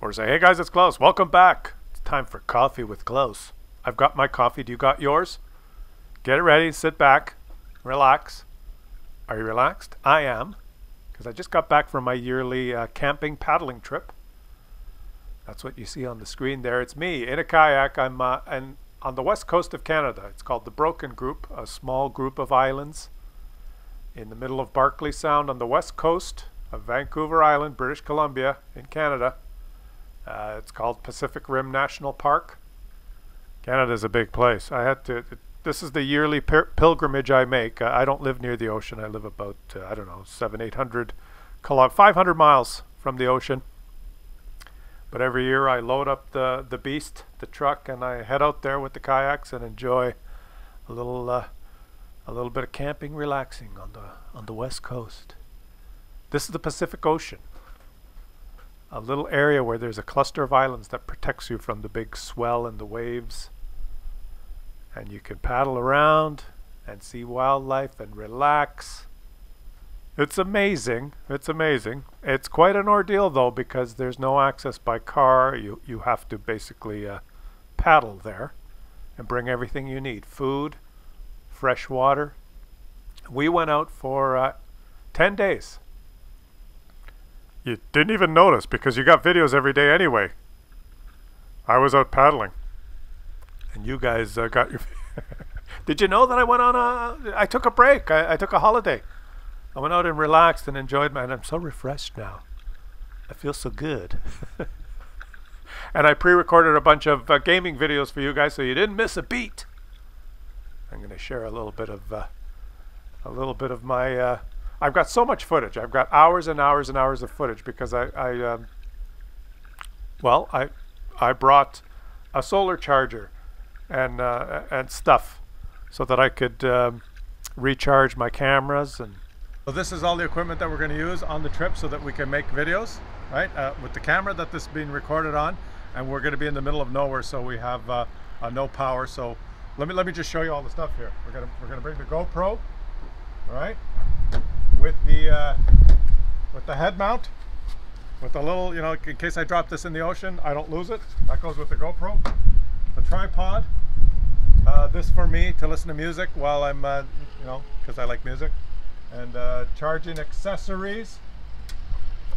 Or say, hey guys, it's Klaus. Welcome back. It's time for Coffee with Klaus. I've got my coffee. Do you got yours? Get it ready. Sit back. Relax. Are you relaxed? I am. Because I just got back from my yearly camping paddling trip. That's what you see on the screen there. It's me in a kayak. I'm on the west coast of Canada. It's called the Broken Group, a small group of islands in the middle of Barkley Sound on the west coast of Vancouver Island, British Columbia in Canada. It's called Pacific Rim National Park. Canada's a big place. This is the yearly pilgrimage I make. I don't live near the ocean. I live about, 500 miles from the ocean. But every year I load up the beast, the truck, and I head out there with the kayaks and enjoy a little bit of camping, relaxing on the west coast. This is the Pacific Ocean, a little area where there's a cluster of islands that protects you from the big swell and the waves. And you can paddle around and see wildlife and relax. It's amazing. It's amazing. It's quite an ordeal though, because there's no access by car. You have to basically paddle there and bring everything you need. Food, fresh water. We went out for 10 days. You didn't even notice because you got videos every day anyway. I was out paddling. And you guys got your... Did you know that I went on I took a break. I took a holiday. I went out and relaxed and enjoyed and I'm so refreshed now. I feel so good. And I pre-recorded a bunch of gaming videos for you guys so you didn't miss a beat. I'm going to share a little bit of my... I've got so much footage. I've got hours and hours and hours of footage because I brought a solar charger and stuff so that I could recharge my cameras. And so this is all the equipment that we're going to use on the trip so that we can make videos, right? With the camera that this is being recorded on, and we're going to be in the middle of nowhere, so we have no power. So let me just show you all the stuff here. We're gonna bring the GoPro, all right, with the head mount, with the little, in case I drop this in the ocean, I don't lose it. That goes with the GoPro. The tripod, this for me to listen to music while I'm, because I like music, and charging accessories,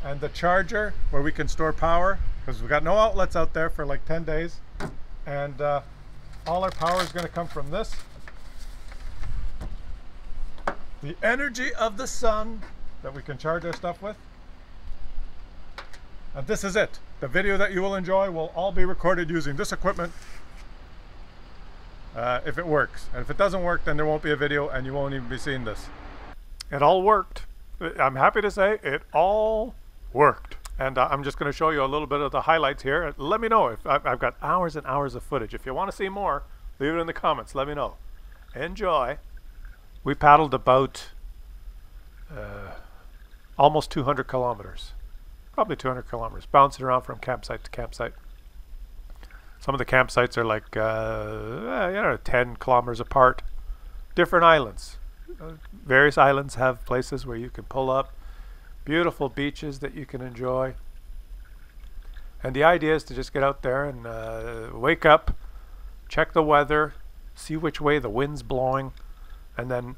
and the charger where we can store power because we've got no outlets out there for like 10 days, and all our power is going to come from this. The energy of the sun that we can charge our stuff with. And this is it. The video that you will enjoy will all be recorded using this equipment. If it works. And if it doesn't work, then there won't be a video and you won't even be seeing this. It all worked. I'm happy to say it all worked. And I'm just going to show you a little bit of the highlights here. Let me know if I've got hours and hours of footage. If you want to see more, leave it in the comments. Let me know. Enjoy. We paddled about almost 200 kilometers. Probably 200 kilometers. Bouncing around from campsite to campsite. Some of the campsites are like 10 kilometers apart. Different islands. Various islands have places where you can pull up. Beautiful beaches that you can enjoy. And the idea is to just get out there and wake up, check the weather, see which way the wind's blowing, and then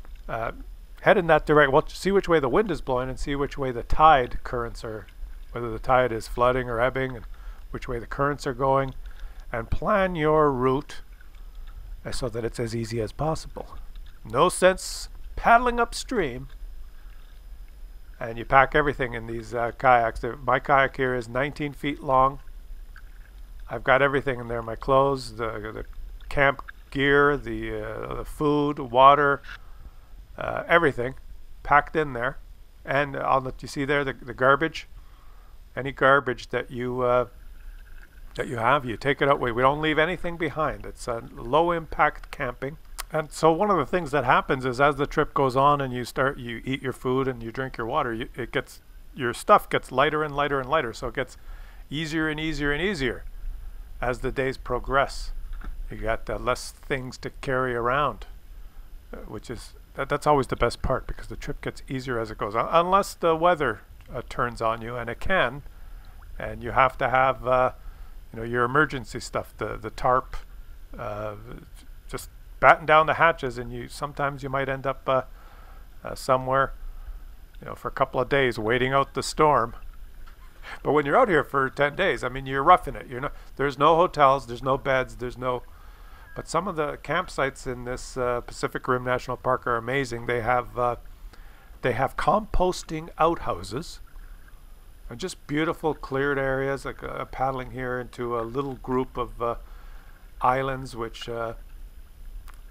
head in that direction. Well, see which way the wind is blowing and see which way the tide currents are, whether the tide is flooding or ebbing, and which way the currents are going, and plan your route so that it's as easy as possible. No sense paddling upstream. And you pack everything in these kayaks. My kayak here is 19 feet long. I've got everything in there: my clothes, the camp gear, the food, water, everything packed in there. And I'll let you see there the garbage. Any garbage that you have, you take it out. We don't leave anything behind. It's low impact camping. And so one of the things that happens is as the trip goes on and you eat your food and you drink your water, your stuff gets lighter and lighter and lighter. So it gets easier and easier and easier as the days progress. You got less things to carry around, which is that's always the best part because the trip gets easier as it goes on, unless the weather turns on you, and it can. and you have to have your emergency stuff, the tarp, just batten down the hatches, and sometimes you might end up somewhere for a couple of days waiting out the storm. But when you're out here for 10 days, I mean, you're roughing it. There's no hotels, there's no beds, but some of the campsites in this Pacific Rim National Park are amazing. They have composting outhouses, and just beautiful cleared areas, like paddling here into a little group of islands,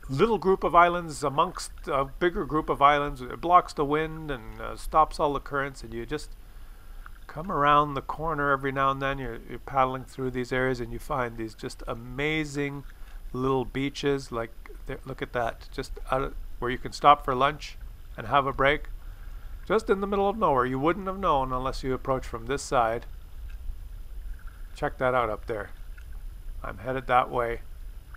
little group of islands amongst a bigger group of islands. It blocks the wind and stops all the currents, and you just come around the corner every now and then. You're paddling through these areas, and you find these just amazing little beaches. Like, look at that, just where you can stop for lunch and have a break, just in the middle of nowhere. You wouldn't have known unless you approached from this side. Check that out up there. I'm headed that way.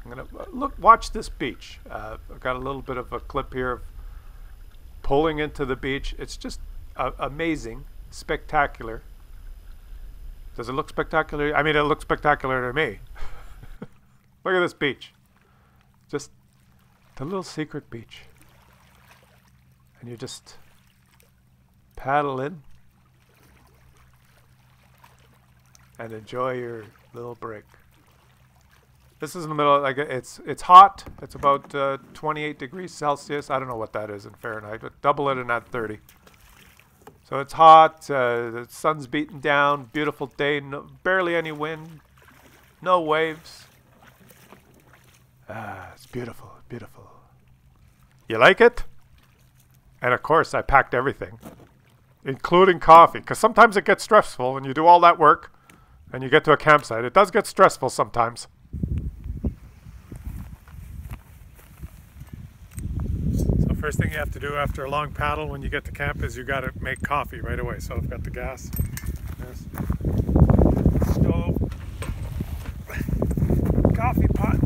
I'm gonna watch this beach. I've got a little bit of a clip here of pulling into the beach. It's just amazing, spectacular. Does it look spectacular? I mean, it looks spectacular to me. Look at this beach. Just the little secret beach. And you just paddle in and enjoy your little break. This is in the middle, like it's hot. It's about 28 degrees Celsius. I don't know what that is in Fahrenheit, but double it and add 30. So it's hot, the sun's beating down, beautiful day, barely any wind, no waves. It's beautiful, beautiful. You like it? And of course, I packed everything, including coffee, because sometimes it gets stressful when you do all that work and you get to a campsite. It does get stressful sometimes. So first thing you have to do after a long paddle when you get to camp is you got to make coffee right away. So I've got the gas, stove, coffee pot.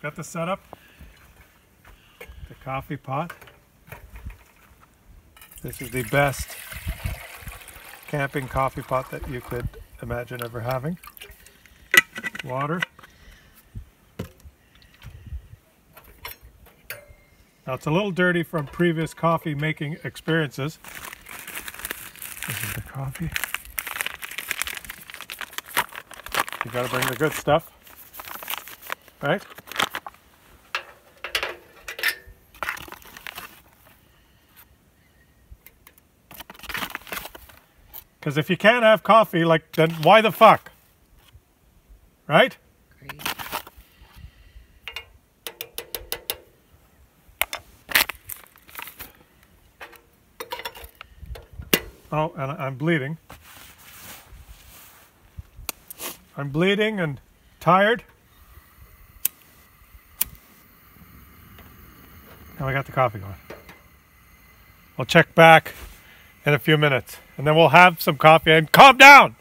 Got the setup, the coffee pot. This is the best camping coffee pot that you could imagine ever having. Water. Now it's a little dirty from previous coffee making experiences. This is the coffee. You gotta bring the good stuff, right? Because if you can't have coffee, like, then why the fuck? Right? Great. Oh, and I'm bleeding. I'm bleeding and tired. Now I got the coffee going. We'll check back in a few minutes, and then we'll have some coffee and calm down.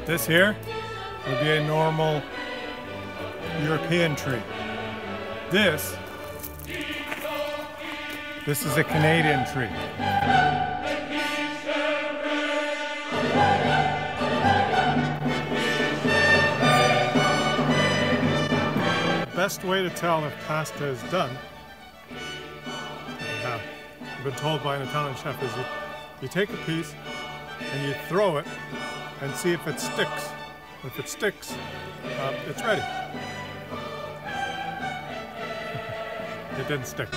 This here would be a normal European tree. This is a Canadian tree. The best way to tell if pasta is done, I've been told by an Italian chef, is you take a piece and you throw it and see if it sticks. If it sticks, it's ready. It didn't stick.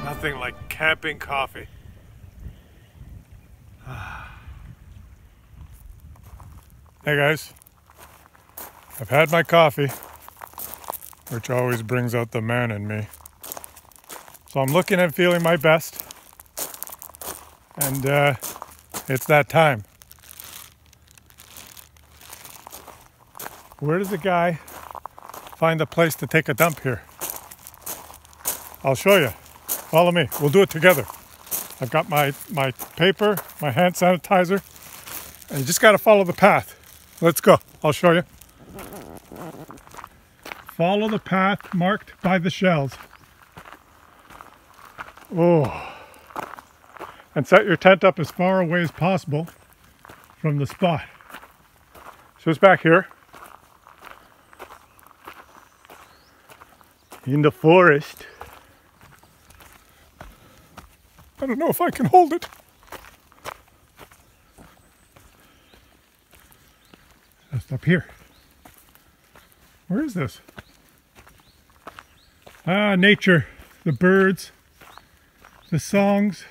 Nothing like camping coffee. Hey guys, I've had my coffee, which always brings out the man in me. So I'm looking and feeling my best, and it's that time. Where does a guy find a place to take a dump here? I'll show you. Follow me. We'll do it together. I've got my paper, my hand sanitizer, and you just got to follow the path. Let's go. I'll show you. Follow the path marked by the shells. Oh. And set your tent up as far away as possible from the spot. So it's back here. In the forest. I don't know if I can hold it. Just up here. Where is this? Ah, nature. The birds. The songs.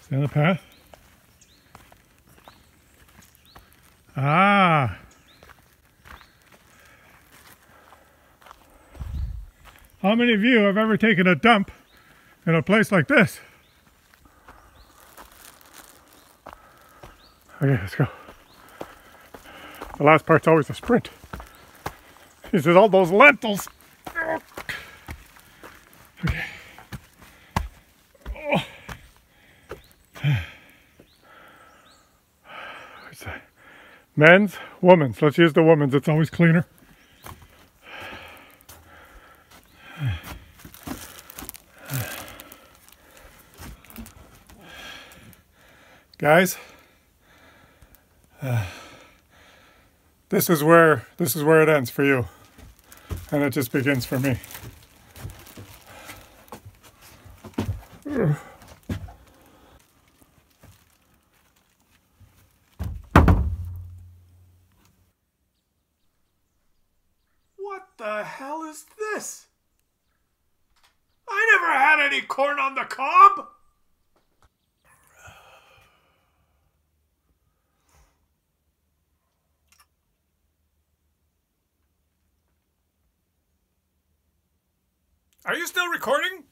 Stay on the path. Ah. How many of you have ever taken a dump in a place like this? Okay, let's go. The last part's always a sprint. This is all those lentils. Okay. Oh. What's that? Men's, women's. Let's use the women's. It's always cleaner. Guys, this is where it ends for you, and it just begins for me. What the hell is this? I never had any corn on the cob! Are you still recording?